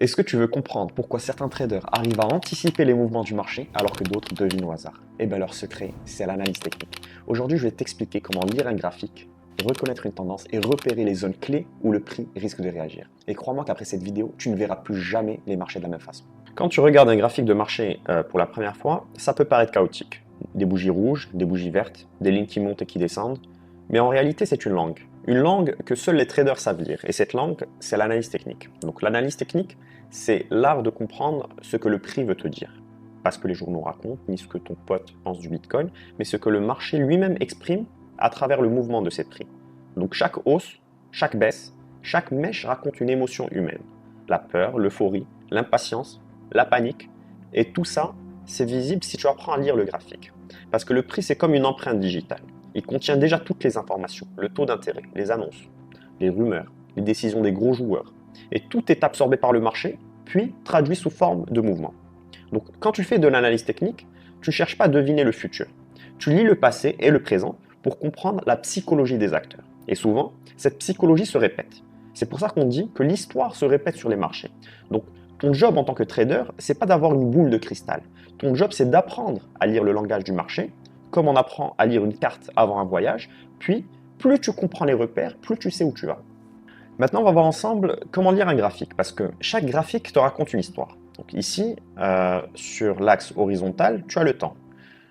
Est-ce que tu veux comprendre pourquoi certains traders arrivent à anticiper les mouvements du marché alors que d'autres devinent au hasard? Eh bien leur secret, c'est l'analyse technique. Aujourd'hui, je vais t'expliquer comment lire un graphique, reconnaître une tendance et repérer les zones clés où le prix risque de réagir. Et crois-moi qu'après cette vidéo, tu ne verras plus jamais les marchés de la même façon. Quand tu regardes un graphique de marché pour la première fois, ça peut paraître chaotique. Des bougies rouges, des bougies vertes, des lignes qui montent et qui descendent. Mais en réalité, c'est une langue. Une langue que seuls les traders savent lire. Et cette langue, c'est l'analyse technique. Donc l'analyse technique, c'est l'art de comprendre ce que le prix veut te dire. Pas ce que les journaux racontent, ni ce que ton pote pense du Bitcoin, mais ce que le marché lui-même exprime à travers le mouvement de ces prix. Donc chaque hausse, chaque baisse, chaque mèche raconte une émotion humaine. La peur, l'euphorie, l'impatience, la panique. Et tout ça, c'est visible si tu apprends à lire le graphique. Parce que le prix, c'est comme une empreinte digitale. Il contient déjà toutes les informations, le taux d'intérêt, les annonces, les rumeurs, les décisions des gros joueurs. Et tout est absorbé par le marché, puis traduit sous forme de mouvement. Donc quand tu fais de l'analyse technique, tu ne cherches pas à deviner le futur. Tu lis le passé et le présent pour comprendre la psychologie des acteurs. Et souvent, cette psychologie se répète. C'est pour ça qu'on dit que l'histoire se répète sur les marchés. Donc ton job en tant que trader, c'est pas d'avoir une boule de cristal. Ton job, c'est d'apprendre à lire le langage du marché, comme on apprend à lire une carte avant un voyage, puis plus tu comprends les repères, plus tu sais où tu vas. Maintenant, on va voir ensemble comment lire un graphique, parce que chaque graphique te raconte une histoire. Donc ici, sur l'axe horizontal, tu as le temps.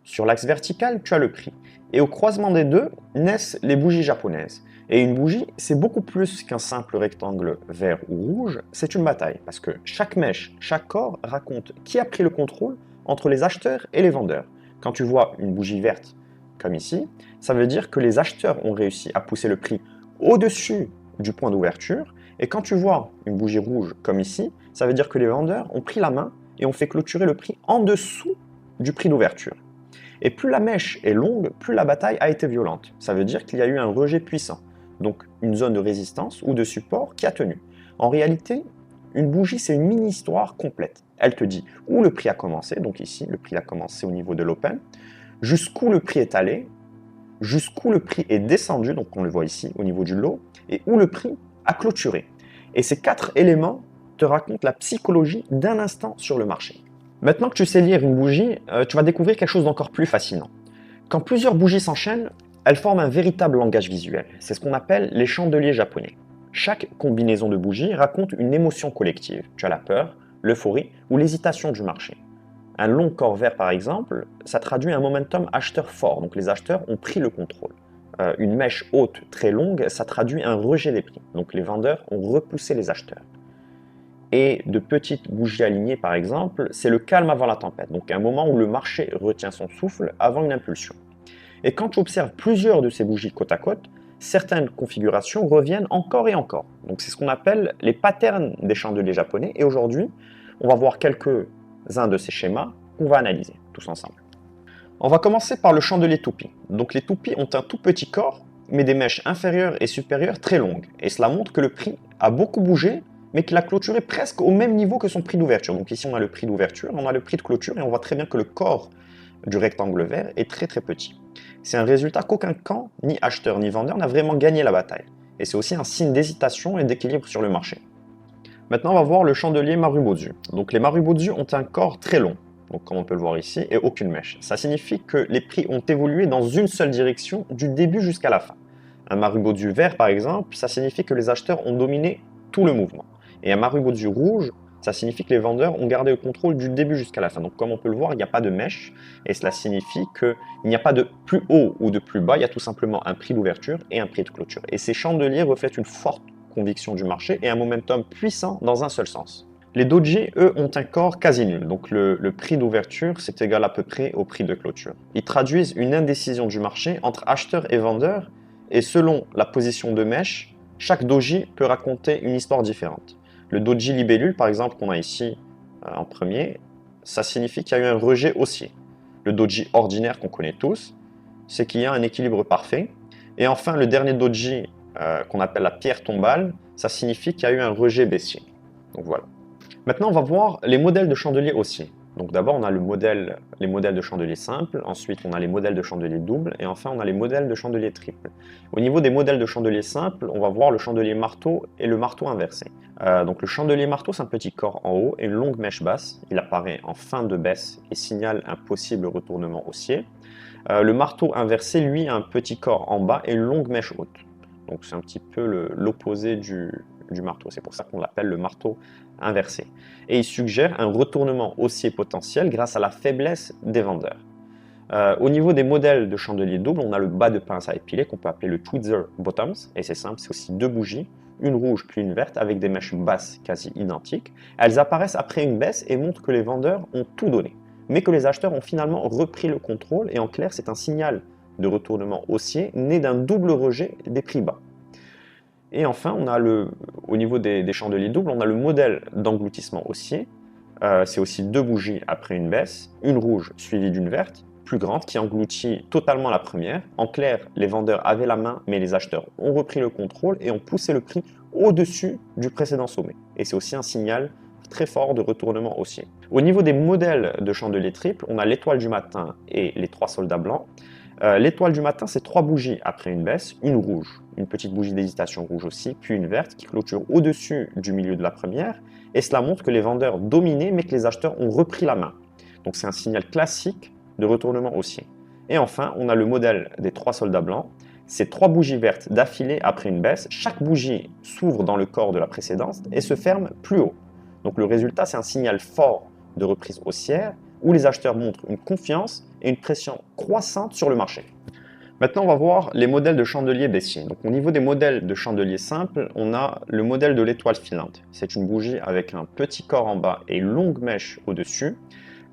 Sur l'axe vertical, tu as le prix. Et au croisement des deux, naissent les bougies japonaises. Et une bougie, c'est beaucoup plus qu'un simple rectangle vert ou rouge, c'est une bataille, parce que chaque mèche, chaque corps raconte qui a pris le contrôle entre les acheteurs et les vendeurs. Quand tu vois une bougie verte, comme ici, ça veut dire que les acheteurs ont réussi à pousser le prix au-dessus du point d'ouverture. Et quand tu vois une bougie rouge, comme ici, ça veut dire que les vendeurs ont pris la main et ont fait clôturer le prix en dessous du prix d'ouverture. Et plus la mèche est longue, plus la bataille a été violente. Ça veut dire qu'il y a eu un rejet puissant. Donc une zone de résistance ou de support qui a tenu. En réalité, une bougie, c'est une mini-histoire complète. Elle te dit où le prix a commencé, donc ici, le prix a commencé au niveau de l'open, jusqu'où le prix est allé, jusqu'où le prix est descendu, donc on le voit ici, au niveau du low, et où le prix a clôturé. Et ces 4 éléments te racontent la psychologie d'un instant sur le marché. Maintenant que tu sais lire une bougie, tu vas découvrir quelque chose d'encore plus fascinant. Quand plusieurs bougies s'enchaînent, elles forment un véritable langage visuel. C'est ce qu'on appelle les chandeliers japonais. Chaque combinaison de bougies raconte une émotion collective. Tu as la peur, l'euphorie ou l'hésitation du marché. Un long corps vert, par exemple, ça traduit un momentum acheteur fort, donc les acheteurs ont pris le contrôle. Une mèche haute très longue, ça traduit un rejet des prix, donc les vendeurs ont repoussé les acheteurs. Et de petites bougies alignées, par exemple, c'est le calme avant la tempête, donc un moment où le marché retient son souffle avant une impulsion. Et quand tu observes plusieurs de ces bougies côte à côte, certaines configurations reviennent encore et encore. Donc c'est ce qu'on appelle les patterns des chandeliers japonais. Et aujourd'hui, on va voir quelques-uns de ces schémas qu'on va analyser tous ensemble. On va commencer par le chandelier toupie. Donc les toupies ont un tout petit corps, mais des mèches inférieures et supérieures très longues. Et cela montre que le prix a beaucoup bougé, mais qu'il a clôturé presque au même niveau que son prix d'ouverture. Donc ici, on a le prix d'ouverture, on a le prix de clôture, et on voit très bien que le corps du rectangle vert est très très petit. C'est un résultat qu'aucun camp, ni acheteur ni vendeur, n'a vraiment gagné la bataille. Et c'est aussi un signe d'hésitation et d'équilibre sur le marché. Maintenant, on va voir le chandelier Marubozu. Donc les Marubozu ont un corps très long, donc comme on peut le voir ici, et aucune mèche. Ça signifie que les prix ont évolué dans une seule direction du début jusqu'à la fin. Un Marubozu vert, par exemple, ça signifie que les acheteurs ont dominé tout le mouvement. Et un Marubozu rouge, ça signifie que les vendeurs ont gardé le contrôle du début jusqu'à la fin. Donc comme on peut le voir, il n'y a pas de mèche, et cela signifie qu'il n'y a pas de plus haut ou de plus bas, il y a tout simplement un prix d'ouverture et un prix de clôture. Et ces chandeliers reflètent une forte conviction du marché et un momentum puissant dans un seul sens. Les doji, eux, ont un corps quasi nul, donc le prix d'ouverture, c'est égal à peu près au prix de clôture. Ils traduisent une indécision du marché entre acheteurs et vendeurs, et selon la position de mèche, chaque doji peut raconter une histoire différente. Le doji libellule, par exemple, qu'on a ici en premier, ça signifie qu'il y a eu un rejet haussier. Le doji ordinaire qu'on connaît tous, c'est qu'il y a un équilibre parfait. Et enfin, le dernier doji qu'on appelle la pierre tombale, ça signifie qu'il y a eu un rejet baissier. Donc voilà. Maintenant, on va voir les modèles de chandeliers haussiers. Donc d'abord, on a les modèles de chandeliers simples, ensuite on a les modèles de chandeliers doubles, et enfin on a les modèles de chandeliers triples. Au niveau des modèles de chandeliers simples, on va voir le chandelier marteau et le marteau inversé. Donc le chandelier marteau, c'est un petit corps en haut et une longue mèche basse. Il apparaît en fin de baisse et signale un possible retournement haussier. Le marteau inversé, lui, a un petit corps en bas et une longue mèche haute. Donc c'est un petit peu l'opposé du marteau. C'est pour ça qu'on l'appelle le marteau inversé. Et il suggère un retournement haussier potentiel grâce à la faiblesse des vendeurs. Au niveau des modèles de chandelier double, on a le bas de pince à épiler qu'on peut appeler le tweezer bottoms. Et c'est simple, c'est aussi deux bougies, une rouge puis une verte avec des mèches basses quasi identiques. Elles apparaissent après une baisse et montrent que les vendeurs ont tout donné, mais que les acheteurs ont finalement repris le contrôle. Et en clair, c'est un signal de retournement haussier né d'un double rejet des prix bas. Et enfin, au niveau des chandeliers doubles, on a le modèle d'engloutissement haussier. C'est aussi deux bougies après une baisse, une rouge suivie d'une verte, plus grande, qui engloutit totalement la première. En clair, les vendeurs avaient la main, mais les acheteurs ont repris le contrôle et ont poussé le prix au-dessus du précédent sommet. Et c'est aussi un signal très fort de retournement haussier. Au niveau des modèles de chandeliers triples, on a l'étoile du matin et les trois soldats blancs. L'étoile du matin, c'est trois bougies après une baisse, une rouge, une petite bougie d'hésitation rouge aussi, puis une verte qui clôture au-dessus du milieu de la première. Et cela montre que les vendeurs dominaient, mais que les acheteurs ont repris la main. Donc c'est un signal classique de retournement haussier. Et enfin, on a le modèle des trois soldats blancs. C'est trois bougies vertes d'affilée après une baisse. Chaque bougie s'ouvre dans le corps de la précédente et se ferme plus haut. Donc le résultat, c'est un signal fort de reprise haussière où les acheteurs montrent une confiance et une pression croissante sur le marché. Maintenant, on va voir les modèles de chandeliers baissiers. Donc, au niveau des modèles de chandeliers simples, on a le modèle de l'étoile filante. C'est une bougie avec un petit corps en bas et une longue mèche au-dessus.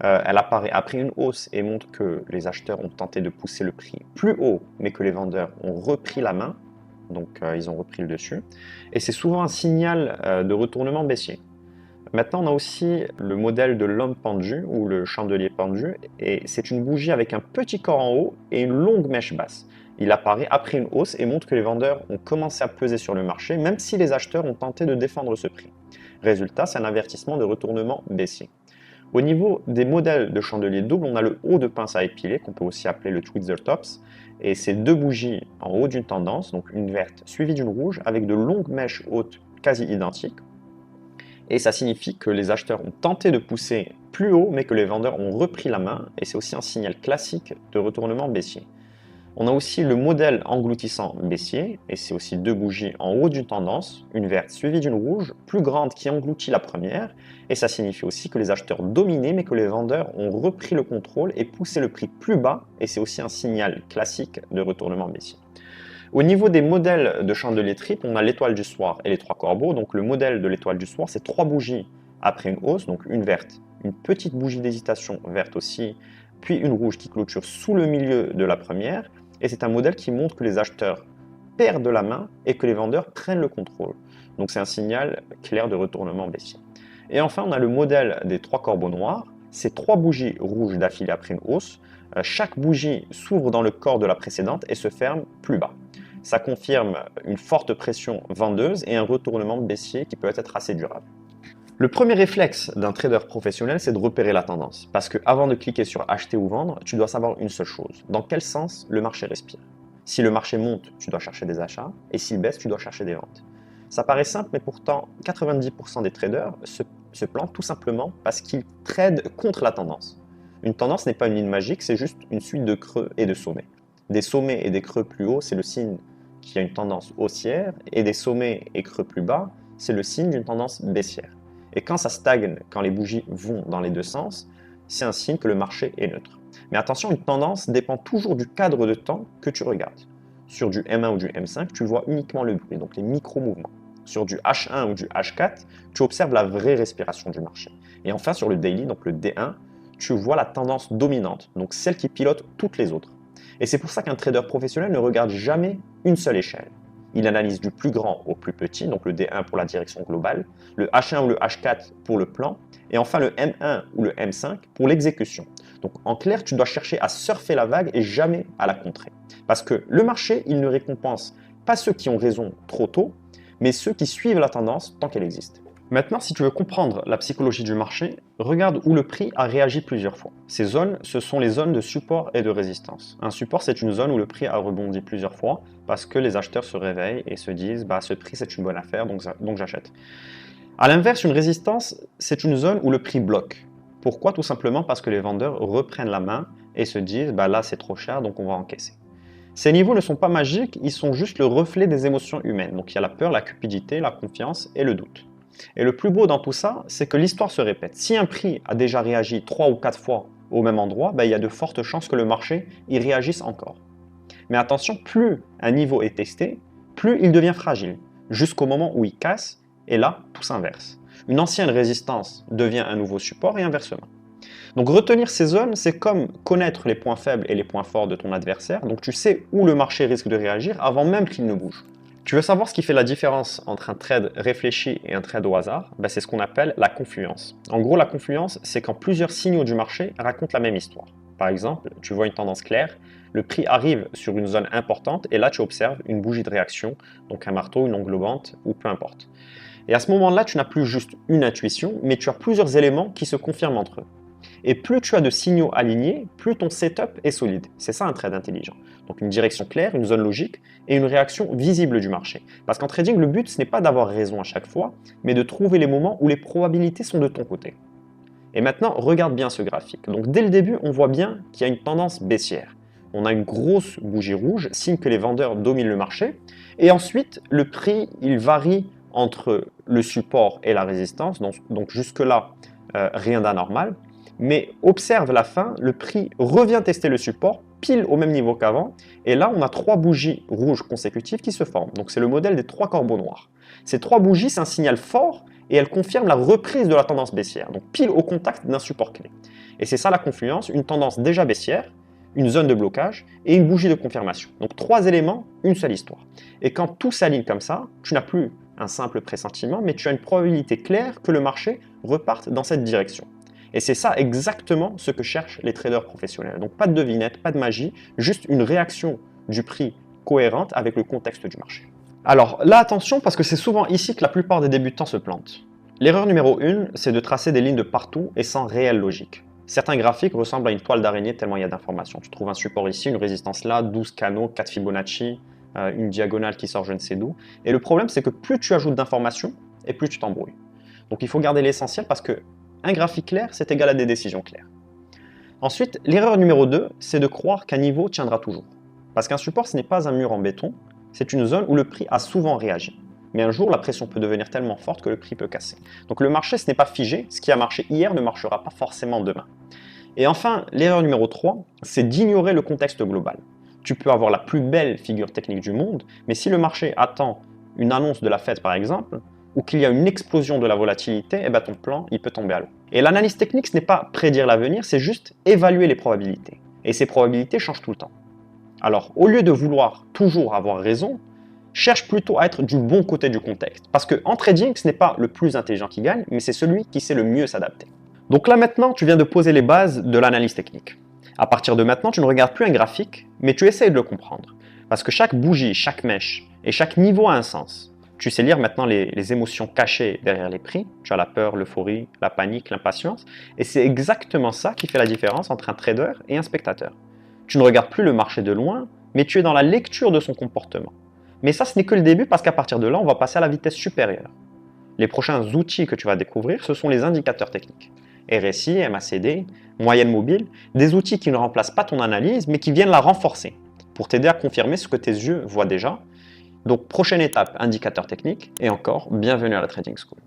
Elle apparaît après une hausse et montre que les acheteurs ont tenté de pousser le prix plus haut, mais que les vendeurs ont repris la main. Donc, ils ont repris le dessus. Et c'est souvent un signal de retournement baissier. Maintenant, on a aussi le modèle de l'homme pendu ou le chandelier pendu, et c'est une bougie avec un petit corps en haut et une longue mèche basse. Il apparaît après une hausse et montre que les vendeurs ont commencé à peser sur le marché, même si les acheteurs ont tenté de défendre ce prix. Résultat, c'est un avertissement de retournement baissier. Au niveau des modèles de chandelier double, on a le haut de pince à épiler, qu'on peut aussi appeler le tweezer tops, et c'est deux bougies en haut d'une tendance, donc une verte suivie d'une rouge, avec de longues mèches hautes quasi identiques. Et ça signifie que les acheteurs ont tenté de pousser plus haut, mais que les vendeurs ont repris la main, et c'est aussi un signal classique de retournement baissier. On a aussi le modèle engloutissant baissier, et c'est aussi deux bougies en haut d'une tendance, une verte suivie d'une rouge, plus grande qui engloutit la première, et ça signifie aussi que les acheteurs dominaient, mais que les vendeurs ont repris le contrôle et poussé le prix plus bas, et c'est aussi un signal classique de retournement baissier. Au niveau des modèles de chandelier triple, on a l'étoile du soir et les trois corbeaux. Donc le modèle de l'étoile du soir, c'est trois bougies après une hausse, donc une verte, une petite bougie d'hésitation verte aussi, puis une rouge qui clôture sous le milieu de la première. Et c'est un modèle qui montre que les acheteurs perdent la main et que les vendeurs prennent le contrôle. Donc c'est un signal clair de retournement baissier. Et enfin, on a le modèle des trois corbeaux noirs. C'est trois bougies rouges d'affilée après une hausse. Chaque bougie s'ouvre dans le corps de la précédente et se ferme plus bas. Ça confirme une forte pression vendeuse et un retournement baissier qui peut être assez durable. Le premier réflexe d'un trader professionnel, c'est de repérer la tendance. Parce qu'avant de cliquer sur acheter ou vendre, tu dois savoir une seule chose. Dans quel sens le marché respire? Si le marché monte, tu dois chercher des achats. Et s'il baisse, tu dois chercher des ventes. Ça paraît simple, mais pourtant, 90% des traders se plantent tout simplement parce qu'ils tradent contre la tendance. Une tendance n'est pas une ligne magique, c'est juste une suite de creux et de sommets. Des sommets et des creux plus hauts, c'est le signe qu'il y a une tendance haussière, et des sommets et creux plus bas, c'est le signe d'une tendance baissière. Et quand ça stagne, quand les bougies vont dans les deux sens, c'est un signe que le marché est neutre. Mais attention, une tendance dépend toujours du cadre de temps que tu regardes. Sur du M1 ou du M5, tu vois uniquement le bruit, donc les micro-mouvements. Sur du H1 ou du H4, tu observes la vraie respiration du marché. Et enfin, sur le daily, donc le D1, tu vois la tendance dominante, donc celle qui pilote toutes les autres. Et c'est pour ça qu'un trader professionnel ne regarde jamais une seule échelle. Il analyse du plus grand au plus petit, donc le D1 pour la direction globale, le H1 ou le H4 pour le plan, et enfin le M1 ou le M5 pour l'exécution. Donc en clair, tu dois chercher à surfer la vague et jamais à la contrer. Parce que le marché, il ne récompense pas ceux qui ont raison trop tôt, mais ceux qui suivent la tendance tant qu'elle existe. Maintenant, si tu veux comprendre la psychologie du marché, regarde où le prix a réagi plusieurs fois. Ces zones, ce sont les zones de support et de résistance. Un support, c'est une zone où le prix a rebondi plusieurs fois parce que les acheteurs se réveillent et se disent « ce prix, c'est une bonne affaire, donc j'achète ». A l'inverse, une résistance, c'est une zone où le prix bloque. Pourquoi? Tout simplement parce que les vendeurs reprennent la main et se disent « là, c'est trop cher, donc on va encaisser ». Ces niveaux ne sont pas magiques, ils sont juste le reflet des émotions humaines. Donc il y a la peur, la cupidité, la confiance et le doute. Et le plus beau dans tout ça, c'est que l'histoire se répète. Si un prix a déjà réagi 3 ou 4 fois au même endroit, il y a de fortes chances que le marché y réagisse encore. Mais attention, plus un niveau est testé, plus il devient fragile, jusqu'au moment où il casse, et là, tout s'inverse. Une ancienne résistance devient un nouveau support et inversement. Donc retenir ces zones, c'est comme connaître les points faibles et les points forts de ton adversaire, donc tu sais où le marché risque de réagir avant même qu'il ne bouge. Tu veux savoir ce qui fait la différence entre un trade réfléchi et un trade au hasard? C'est ce qu'on appelle la confluence. En gros, la confluence, c'est quand plusieurs signaux du marché racontent la même histoire. Par exemple, tu vois une tendance claire, le prix arrive sur une zone importante et là tu observes une bougie de réaction, donc un marteau, une englobante ou peu importe. Et à ce moment-là, tu n'as plus juste une intuition, mais tu as plusieurs éléments qui se confirment entre eux. Et plus tu as de signaux alignés, plus ton setup est solide. C'est ça un trade intelligent. Donc une direction claire, une zone logique et une réaction visible du marché. Parce qu'en trading, le but, ce n'est pas d'avoir raison à chaque fois, mais de trouver les moments où les probabilités sont de ton côté. Et maintenant, regarde bien ce graphique. Donc dès le début, on voit bien qu'il y a une tendance baissière. On a une grosse bougie rouge, signe que les vendeurs dominent le marché. Et ensuite, le prix, il varie entre le support et la résistance. Donc jusque-là, rien d'anormal. Mais observe la fin, le prix revient tester le support, pile au même niveau qu'avant, et là on a 3 bougies rouges consécutives qui se forment. Donc c'est le modèle des 3 corbeaux noirs. Ces 3 bougies, c'est un signal fort et elles confirment la reprise de la tendance baissière, donc pile au contact d'un support clé. Et c'est ça la confluence, une tendance déjà baissière, une zone de blocage et une bougie de confirmation. Donc 3 éléments, une seule histoire. Et quand tout s'aligne comme ça, tu n'as plus un simple pressentiment, mais tu as une probabilité claire que le marché reparte dans cette direction. Et c'est ça exactement ce que cherchent les traders professionnels. Donc pas de devinette, pas de magie, juste une réaction du prix cohérente avec le contexte du marché. Alors là, attention, parce que c'est souvent ici que la plupart des débutants se plantent. L'erreur numéro 1, c'est de tracer des lignes de partout et sans réelle logique. Certains graphiques ressemblent à une toile d'araignée tellement il y a d'informations. Tu trouves un support ici, une résistance là, 12 canaux, 4 Fibonacci, une diagonale qui sort je ne sais d'où. Et le problème, c'est que plus tu ajoutes d'informations, et plus tu t'embrouilles. Donc il faut garder l'essentiel parce que un graphique clair, c'est égal à des décisions claires. Ensuite, l'erreur numéro 2, c'est de croire qu'un niveau tiendra toujours. Parce qu'un support, ce n'est pas un mur en béton, c'est une zone où le prix a souvent réagi. Mais un jour, la pression peut devenir tellement forte que le prix peut casser. Donc le marché, ce n'est pas figé, ce qui a marché hier ne marchera pas forcément demain. Et enfin, l'erreur numéro 3, c'est d'ignorer le contexte global. Tu peux avoir la plus belle figure technique du monde, mais si le marché attend une annonce de la Fed par exemple, ou qu'il y a une explosion de la volatilité, ton plan, il peut tomber à l'eau. Et l'analyse technique, ce n'est pas prédire l'avenir, c'est juste évaluer les probabilités. Et ces probabilités changent tout le temps. Alors, au lieu de vouloir toujours avoir raison, cherche plutôt à être du bon côté du contexte. Parce qu'en trading, ce n'est pas le plus intelligent qui gagne, mais c'est celui qui sait le mieux s'adapter. Donc là maintenant, tu viens de poser les bases de l'analyse technique. À partir de maintenant, tu ne regardes plus un graphique, mais tu essayes de le comprendre. Parce que chaque bougie, chaque mèche et chaque niveau a un sens. Tu sais lire maintenant les émotions cachées derrière les prix. Tu as la peur, l'euphorie, la panique, l'impatience. Et c'est exactement ça qui fait la différence entre un trader et un spectateur. Tu ne regardes plus le marché de loin, mais tu es dans la lecture de son comportement. Mais ça, ce n'est que le début parce qu'à partir de là, on va passer à la vitesse supérieure. Les prochains outils que tu vas découvrir, ce sont les indicateurs techniques. RSI, MACD, moyenne mobile, des outils qui ne remplacent pas ton analyse, mais qui viennent la renforcer pour t'aider à confirmer ce que tes yeux voient déjà. Donc, prochaine étape, indicateur technique, et encore, bienvenue à la Trading School.